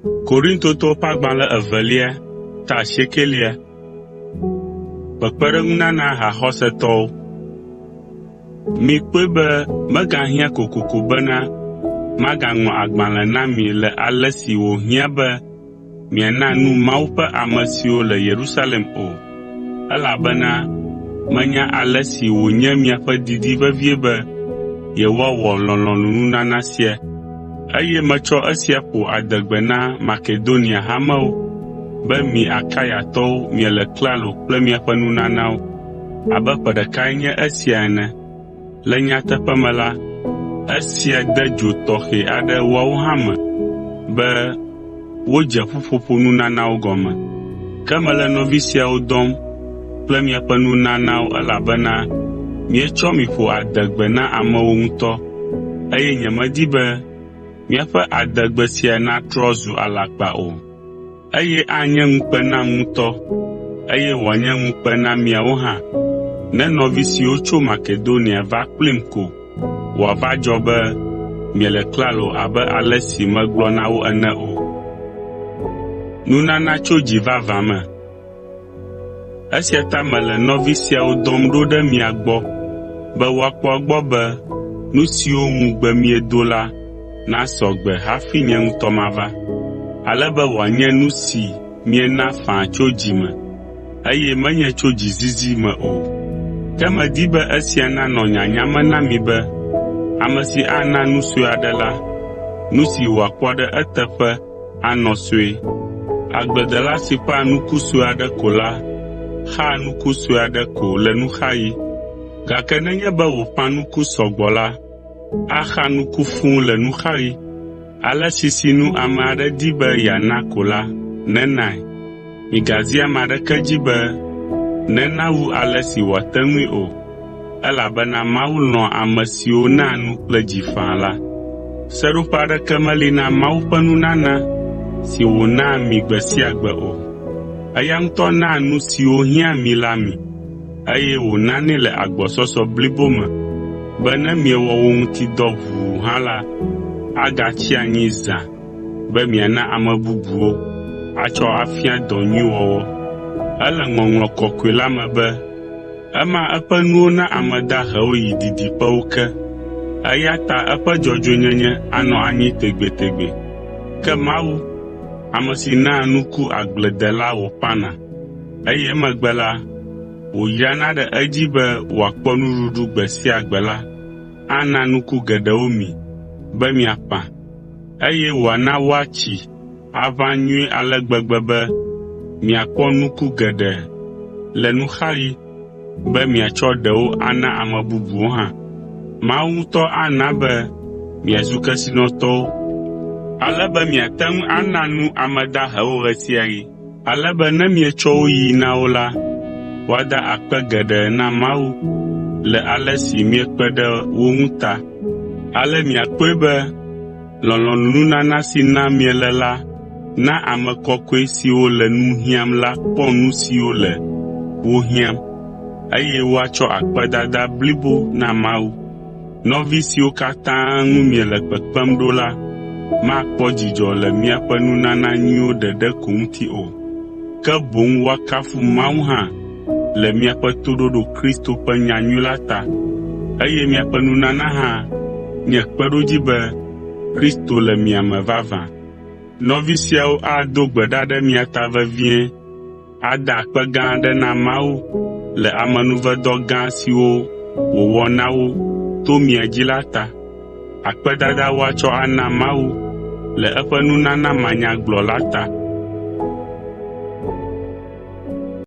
Korintoto pagbalẽ 2:9. Kpekpeɖeŋunana haxɔsetɔwo. Mikpɔe be megahiã kokoko bena magaŋlɔ agbalẽ na mi le ale si wòhiã be miana nu Mawu ƒe ame siwo le Yerusalem o, elabena menya ale si wònye miaƒe didi vevie be yewoawɔ lɔlɔ̃nununana sia, eye metsɔ esia ƒo adegbe na Makedonia hamewo be mi Akayatɔwo miele klalo kple miaƒe nunanawo abe ƒe ɖekae nye esia ene. Le nyateƒe me la, esia de dzo tɔxɛ aɖe woawo hã me be wodze ƒuƒoƒo nunanawo gɔme. Ke mele nɔvi siawo dɔm kple miaƒe nunanawo elabena míetsɔ mi ƒo adegbe na amewo ŋutɔ, eye nyemedi be míaƒe adegbe sia natrɔ zu alakpa o, eye anye ŋukpe nam ŋutɔ, eye wòanye ŋukpe na miawo hã, ne nɔvi siwo tso Makedonia va kplim ko wòava dzɔ be miele klalo abe ale si megblɔ na wo ene o. Nunana tso dzi vavã me. Esia ta mele nɔvi siawo dɔm ɖo ɖe mia gbɔ be woakpɔ egbɔ be nu siwo ŋugbe miedo la nasɔ gbe hafi nye ŋutɔ mava, ale be wòanye nu si miena faa tso dzi me, eye menye tso dzizizi me o. Ke medi be esia nanɔ nyanyame na mi be ame si ana nu sue aɖe la, nu si wòakpɔ ɖe eteƒe anɔ sue. Agbledela si ƒã nuku sue aɖe ko la, xaa nuku sue aɖe ko le nuxaɣi, gake nenye be wòƒã nuku sɔgbɔ la, axa nuku fũu le nuxaɣi. Ale sisinu ame aɖe di be yeana ko la, nenae. Migazi ame aɖeke dzi be nena wu ale si wòate ŋui o, elabena Mawu lɔ̃a ame siwo naa nu kple dzi faa la. Seɖoƒe aɖeke meli na Mawu ƒe nunana si wònaa mi gbe sia gbe o. Eya ŋutɔ naa nu siwo hiã mi la mi, eye wònanɛ le agbɔsɔsɔ blibo me be ne miewɔ wo ŋuti dɔ ʋuu hã la, agatsi anyi zã be miana ame bubuwo atsɔ afia dɔ nyui wɔwɔ. Ele Ŋɔŋlɔ Kɔkɔe la me be ema eƒe nuwo na ame dahewo yi didiƒewo ke, eya ta eƒe dzɔdzɔenyenye anɔ anyi tegbetegbe. Ke Mawu, ame si naa nuku agbledela wòƒãna, eye emegbe la, wòyrana ɖe edzi be wòakpɔ nuɖuɖu gbe sia gbe la, ana nuku geɖewo mi be miaƒã, eye wòana woatsi aʋã nyuie ale gbegbe be miakpɔ nuku geɖe le nuxaɣi be miatsɔ ɖewo ana ame bubuwo hã. Mawu ŋutɔ ana be miazu kesinɔtɔwo, ale be miate ŋu ana nu ame dahewo ɣe sia ɣi, ale be ne mietsɔ wo yi na wo la, woada akpe geɖe na Mawu le ale si miekpe ɖe wo ŋu ta. Ale miakpɔe be lɔlɔ̃nununana si na miele la na ame kɔkɔe siwo le nu hiãm la kpɔ nu siwo le wo hiãm, eye woatsɔ akpedada blibo na Mawu. Nɔvi siwo katã ŋu miele kpekpem ɖo la makpɔ dzidzɔ le miaƒe nunana nyuiwo ɖeɖe ko ŋuti o, ke boŋ woakafu Mawu hã le miaƒe toɖoɖo Kristo ƒe nyanyui la ta, eye miaƒe nunana hã nye kpeɖodzi be Kristo le mia me vavã. Nɔvi siawo ado gbe ɖa ɖe mia ta vevie, ada akpe gã aɖe na Mawu le amenuvedɔ gã siwo wòwɔ na wo to mia dzi la ta. Akpedada woatsɔ ana Mawu le eƒe nunana manyagblɔ la ta.